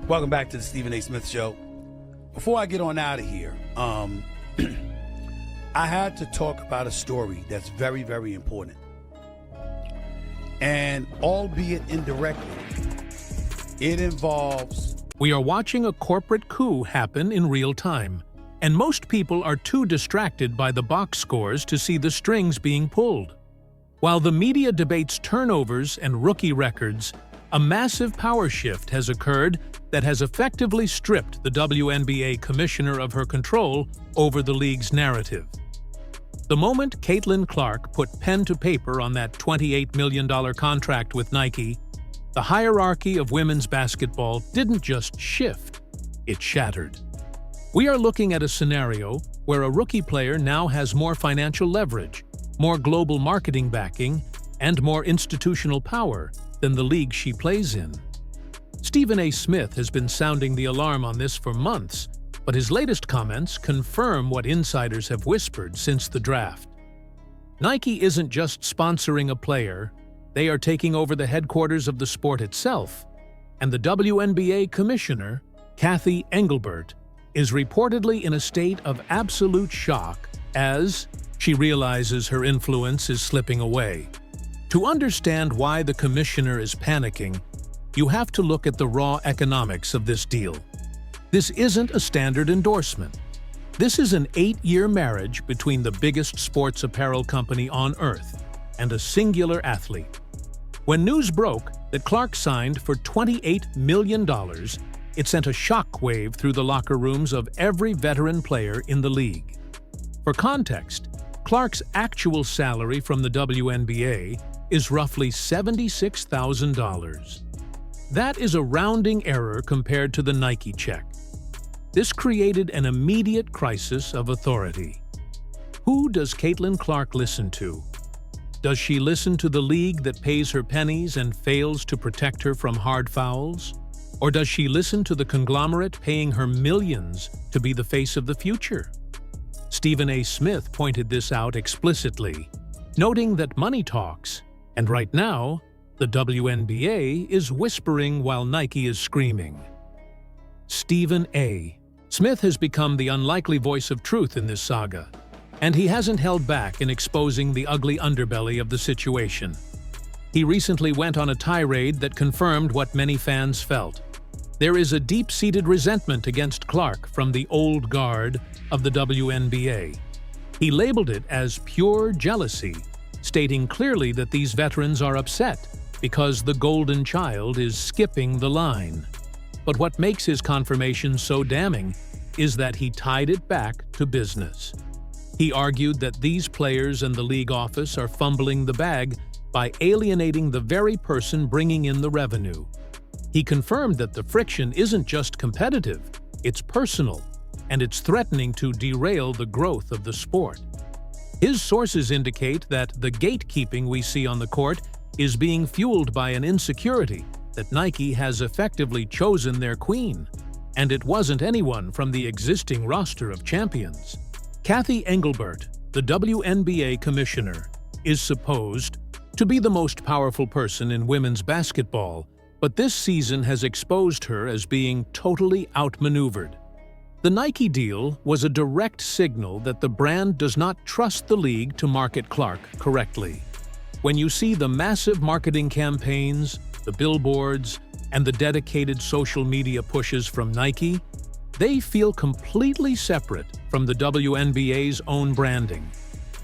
Welcome back to the Stephen A. Smith Show. Before I get on out of here, I had to talk about a story that's very, very important. And albeit indirectly, it involves... We are watching a corporate coup happen in real time, and most people are too distracted by the box scores to see the strings being pulled. While the media debates turnovers and rookie records, a massive power shift has occurred that has effectively stripped the WNBA commissioner of her control over the league's narrative. The moment Caitlin Clark put pen to paper on that $28 million contract with Nike, the hierarchy of women's basketball didn't just shift, it shattered. We are looking at a scenario where a rookie player now has more financial leverage, more global marketing backing, and more institutional power than the league she plays in. Stephen A. Smith has been sounding the alarm on this for months, but his latest comments confirm what insiders have whispered since the draft. Nike isn't just sponsoring a player, they are taking over the headquarters of the sport itself, and the WNBA commissioner, Cathy Engelbert, is reportedly in a state of absolute shock as she realizes her influence is slipping away. To understand why the commissioner is panicking, you have to look at the raw economics of this deal. This isn't a standard endorsement. This is an 8-year marriage between the biggest sports apparel company on earth and a singular athlete. When news broke that Clark signed for $28 million, it sent a shockwave through the locker rooms of every veteran player in the league. For context, Clark's actual salary from the WNBA is roughly $76,000. That is a rounding error compared to the Nike check. This created an immediate crisis of authority. Who does Caitlin Clark listen to? Does she listen to the league that pays her pennies and fails to protect her from hard fouls? Or does she listen to the conglomerate paying her millions to be the face of the future? Stephen A. Smith pointed this out explicitly, noting that money talks, and right now, the WNBA is whispering while Nike is screaming. Stephen A. Smith has become the unlikely voice of truth in this saga, and he hasn't held back in exposing the ugly underbelly of the situation. He recently went on a tirade that confirmed what many fans felt. There is a deep-seated resentment against Clark from the old guard of the WNBA. He labeled it as pure jealousy, stating clearly that these veterans are upset because the golden child is skipping the line. But what makes his confirmation so damning is that he tied it back to business. He argued that these players and the league office are fumbling the bag by alienating the very person bringing in the revenue. He confirmed that the friction isn't just competitive, it's personal, and it's threatening to derail the growth of the sport. His sources indicate that the gatekeeping we see on the court is being fueled by an insecurity that Nike has effectively chosen their queen, and it wasn't anyone from the existing roster of champions. Cathy Engelbert, the WNBA commissioner, is supposed to be the most powerful person in women's basketball, but this season has exposed her as being totally outmaneuvered. The Nike deal was a direct signal that the brand does not trust the league to market Clark correctly. When you see the massive marketing campaigns, the billboards, and the dedicated social media pushes from Nike, they feel completely separate from the WNBA's own branding.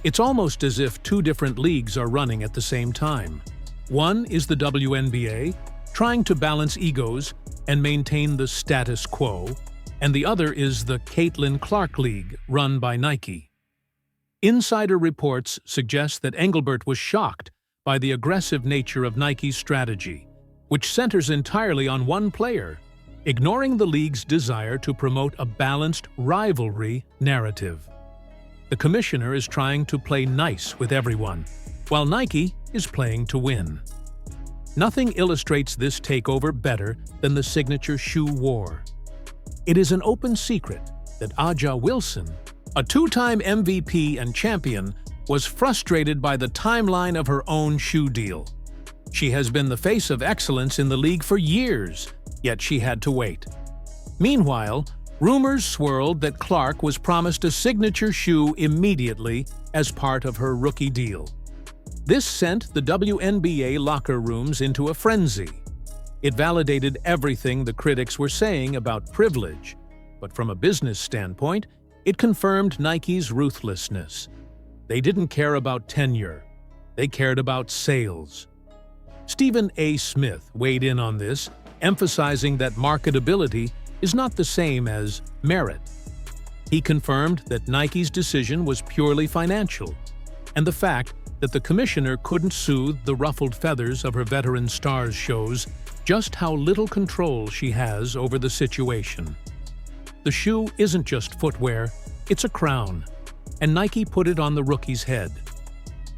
It's almost as if two different leagues are running at the same time. One is the WNBA, trying to balance egos and maintain the status quo, and the other is the Caitlin Clark League, run by Nike. Insider reports suggest that Engelbert was shocked by the aggressive nature of Nike's strategy, which centers entirely on one player, ignoring the league's desire to promote a balanced rivalry narrative. The commissioner is trying to play nice with everyone, while Nike is playing to win. Nothing illustrates this takeover better than the signature shoe war. It is an open secret that Aja Wilson, a two-time MVP and champion, was frustrated by the timeline of her own shoe deal. She has been the face of excellence in the league for years, yet she had to wait. Meanwhile, rumors swirled that Clark was promised a signature shoe immediately as part of her rookie deal. This sent the WNBA locker rooms into a frenzy. It validated everything the critics were saying about privilege, but from a business standpoint, it confirmed Nike's ruthlessness. They didn't care about tenure. They cared about sales. Stephen A. Smith weighed in on this, emphasizing that marketability is not the same as merit. He confirmed that Nike's decision was purely financial, and the fact that the commissioner couldn't soothe the ruffled feathers of her veteran stars shows just how little control she has over the situation. The shoe isn't just footwear, it's a crown, and Nike put it on the rookie's head.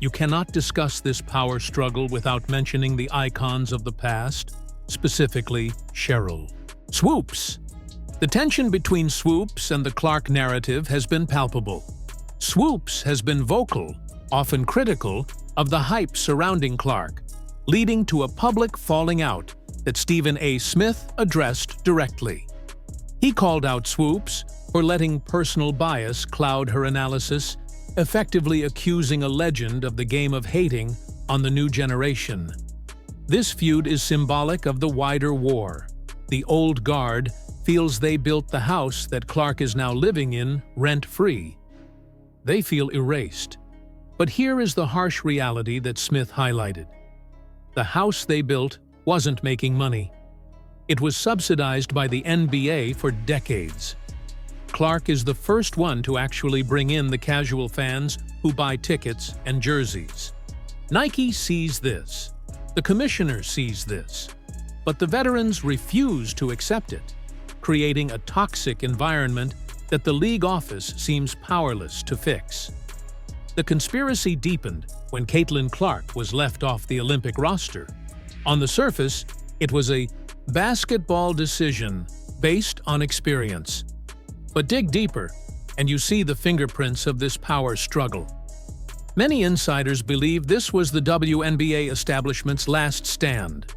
You cannot discuss this power struggle without mentioning the icons of the past, specifically Cheryl. Swoops. The tension between Swoops and the Clark narrative has been palpable. Swoops has been vocal, often critical, of the hype surrounding Clark, leading to a public falling out that Stephen A. Smith addressed directly. He called out Swoops for letting personal bias cloud her analysis, effectively accusing a legend of the game of hating on the new generation. This feud is symbolic of the wider war. The old guard feels they built the house that Clark is now living in rent-free. They feel erased. But here is the harsh reality that Smith highlighted. The house they built wasn't making money. It was subsidized by the NBA for decades. Clark is the first one to actually bring in the casual fans who buy tickets and jerseys. Nike sees this. The commissioner sees this. But the veterans refuse to accept it, creating a toxic environment that the league office seems powerless to fix. The conspiracy deepened when Caitlin Clark was left off the Olympic roster. On the surface, it was a basketball decision based on experience. But dig deeper, and you see the fingerprints of this power struggle. Many insiders believe this was the WNBA establishment's last stand,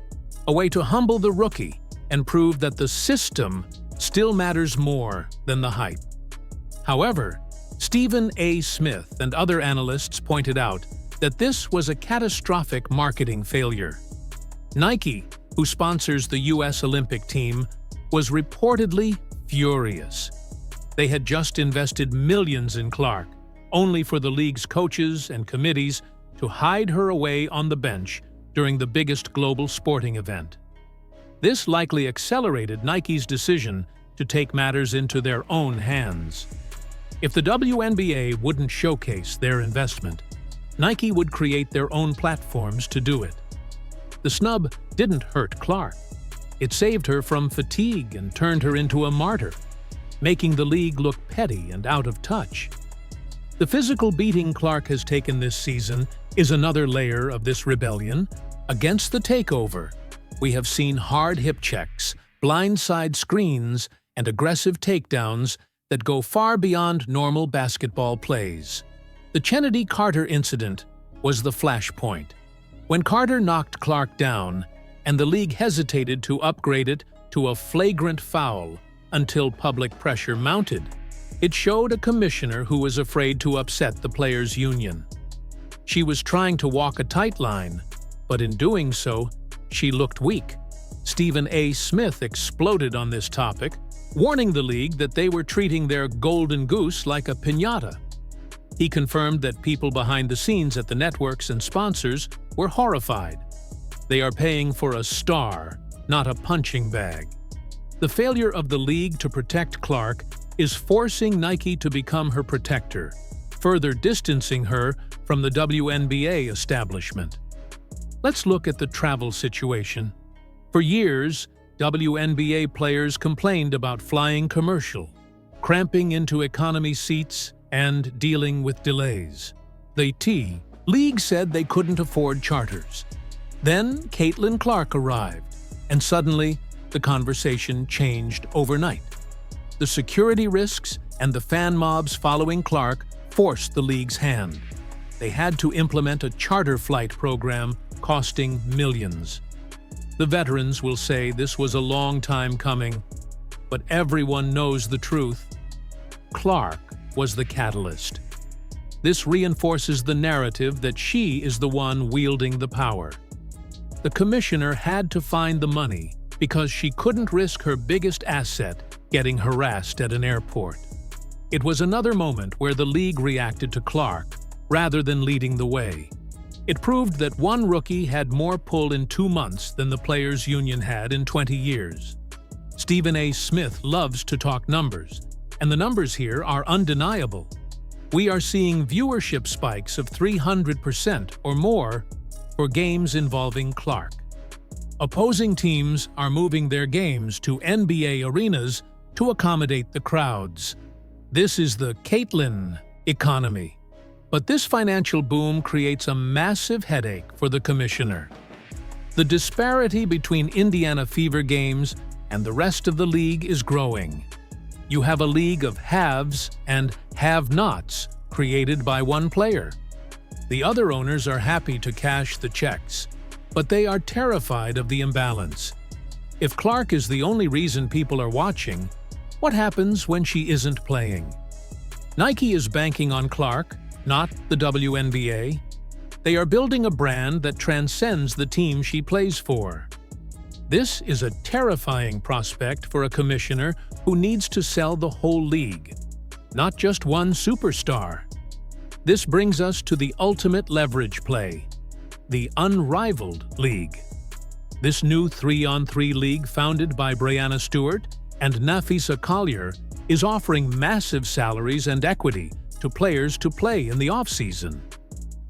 a way to humble the rookie and prove that the system still matters more than the hype. However, Stephen A. Smith and other analysts pointed out that this was a catastrophic marketing failure. Nike, who sponsors the U.S. Olympic team, was reportedly furious. They had just invested millions in Clark, only for the league's coaches and committees to hide her away on the bench during the biggest global sporting event. This likely accelerated Nike's decision to take matters into their own hands. If the WNBA wouldn't showcase their investment, Nike would create their own platforms to do it. The snub didn't hurt Clark. It saved her from fatigue and turned her into a martyr, making the league look petty and out of touch. The physical beating Clark has taken this season is another layer of this rebellion. Against the takeover, we have seen hard hip checks, blindside screens, and aggressive takedowns that go far beyond normal basketball plays. The Kennedy Carter incident was the flashpoint. When Carter knocked Clark down, and the league hesitated to upgrade it to a flagrant foul until public pressure mounted, it showed a commissioner who was afraid to upset the players' union. She was trying to walk a tight line, but in doing so, she looked weak. Stephen A. Smith exploded on this topic, warning the league that they were treating their golden goose like a piñata. He confirmed that people behind the scenes at the networks and sponsors were horrified. They are paying for a star, not a punching bag. The failure of the league to protect Clark is forcing Nike to become her protector, further distancing her from the WNBA establishment. Let's look at the travel situation. For years, WNBA players complained about flying commercial, cramping into economy seats, and dealing with delays. The league said they couldn't afford charters. Then Caitlin Clark arrived, and suddenly the conversation changed overnight. The security risks and the fan mobs following Clark forced the league's hand. They had to implement a charter flight program costing millions. The veterans will say this was a long time coming, but everyone knows the truth. Clark was the catalyst. This reinforces the narrative that she is the one wielding the power. The commissioner had to find the money because she couldn't risk her biggest asset getting harassed at an airport. It was another moment where the league reacted to Clark rather than leading the way. It proved that one rookie had more pull in 2 months than the players' union had in 20 years. Stephen A. Smith loves to talk numbers, and the numbers here are undeniable. We are seeing viewership spikes of 300% or more for games involving Clark. Opposing teams are moving their games to NBA arenas to accommodate the crowds. This is the Caitlyn economy. But this financial boom creates a massive headache for the commissioner. The disparity between Indiana Fever games and the rest of the league is growing. You have a league of haves and have-nots created by one player. The other owners are happy to cash the checks, but they are terrified of the imbalance. If Clark is the only reason people are watching, what happens when she isn't playing? Nike is banking on Clark, not the WNBA. They are building a brand that transcends the team she plays for. This is a terrifying prospect for a commissioner who needs to sell the whole league, not just one superstar. This brings us to the ultimate leverage play, the unrivaled league. This new 3-on-3 league founded by Breanna Stewart and Nafisa Collier is offering massive salaries and equity to players to play in the off-season.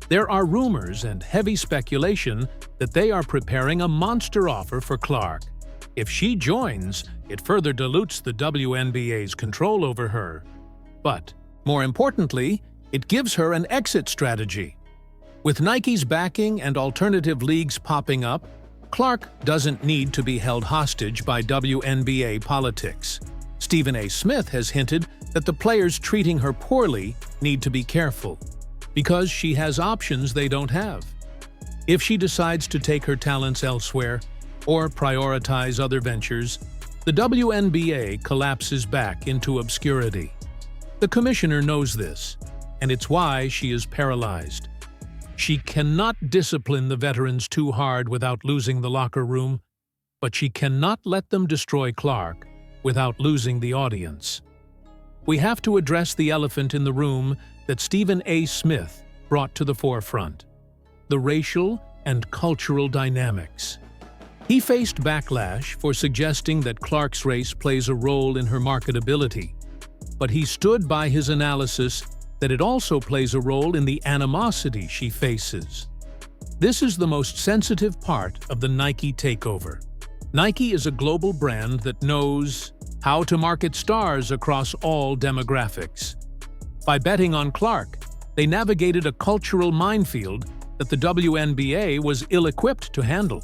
There are rumors and heavy speculation that they are preparing a monster offer for Clark. If she joins, it further dilutes the WNBA's control over her. But, more importantly, it gives her an exit strategy. With Nike's backing and alternative leagues popping up, Clark doesn't need to be held hostage by WNBA politics. Stephen A. Smith has hinted that the players treating her poorly need to be careful, because she has options they don't have. If she decides to take her talents elsewhere or prioritize other ventures, the WNBA collapses back into obscurity. The commissioner knows this, and it's why she is paralyzed. She cannot discipline the veterans too hard without losing the locker room, but she cannot let them destroy Clark without losing the audience. We have to address the elephant in the room that Stephen A. Smith brought to the forefront: the racial and cultural dynamics. He faced backlash for suggesting that Clark's race plays a role in her marketability, but he stood by his analysis that it also plays a role in the animosity she faces. This is the most sensitive part of the Nike takeover. Nike is a global brand that knows how to market stars across all demographics. By betting on Clark, they navigated a cultural minefield that the WNBA was ill-equipped to handle.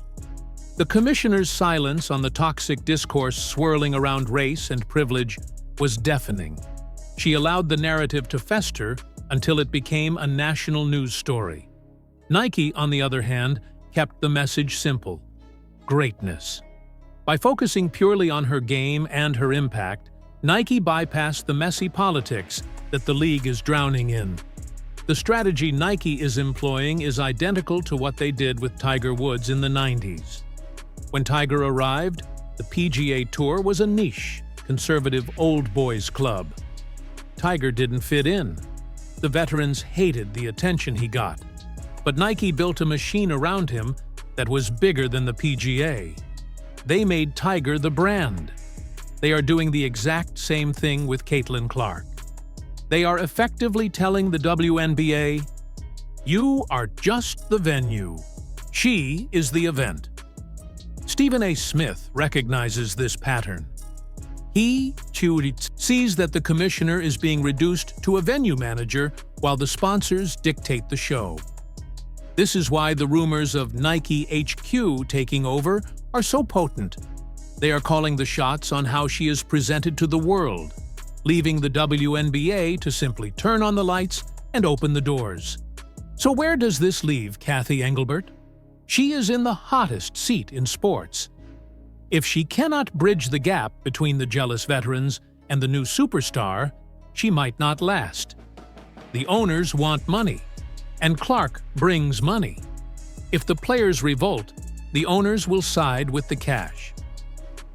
The commissioner's silence on the toxic discourse swirling around race and privilege was deafening. She allowed the narrative to fester until it became a national news story. Nike, on the other hand, kept the message simple: greatness. By focusing purely on her game and her impact, Nike bypassed the messy politics that the league is drowning in. The strategy Nike is employing is identical to what they did with Tiger Woods in the 90s. When Tiger arrived, the PGA Tour was a niche, conservative old boys club. Tiger didn't fit in. The veterans hated the attention he got. But Nike built a machine around him that was bigger than the PGA. They made Tiger the brand. They are doing the exact same thing with Caitlyn Clark. They are effectively telling the WNBA, "You are just the venue. She is the event." Stephen A. Smith recognizes this pattern. He sees that the commissioner is being reduced to a venue manager while the sponsors dictate the show. This is why the rumors of Nike HQ taking over are so potent. They are calling the shots on how she is presented to the world, leaving the WNBA to simply turn on the lights and open the doors. So where does this leave Kathy Engelbert? She is in the hottest seat in sports. If she cannot bridge the gap between the jealous veterans and the new superstar, she might not last. The owners want money, and Clark brings money. If the players revolt, the owners will side with the cash.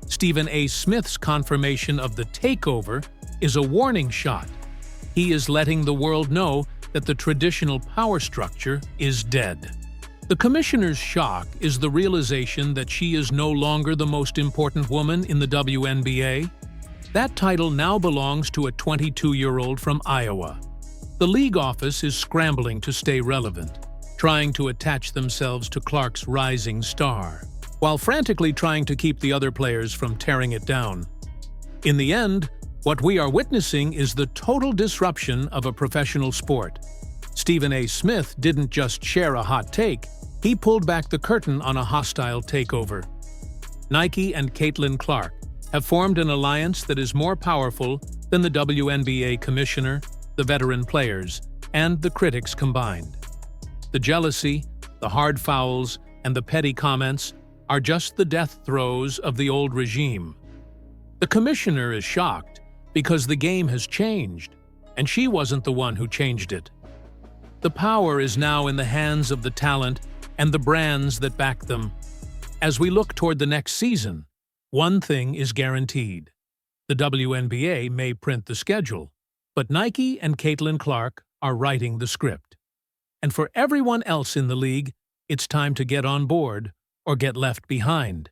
Stephen A. Smith's confirmation of the takeover is a warning shot. He is letting the world know that the traditional power structure is dead. The commissioner's shock is the realization that she is no longer the most important woman in the WNBA. That title now belongs to a 22-year-old from Iowa. The league office is scrambling to stay relevant, trying to attach themselves to Clark's rising star, while frantically trying to keep the other players from tearing it down. In the end, what we are witnessing is the total disruption of a professional sport. Stephen A. Smith didn't just share a hot take, he pulled back the curtain on a hostile takeover. Nike and Caitlin Clark have formed an alliance that is more powerful than the WNBA commissioner, the veteran players, and the critics combined. The jealousy, the hard fouls, and the petty comments are just the death throes of the old regime. The commissioner is shocked because the game has changed, and she wasn't the one who changed it. The power is now in the hands of the talent and the brands that back them. As we look toward the next season, one thing is guaranteed. The WNBA may print the schedule, but Nike and Caitlin Clark are writing the script. And for everyone else in the league, it's time to get on board or get left behind.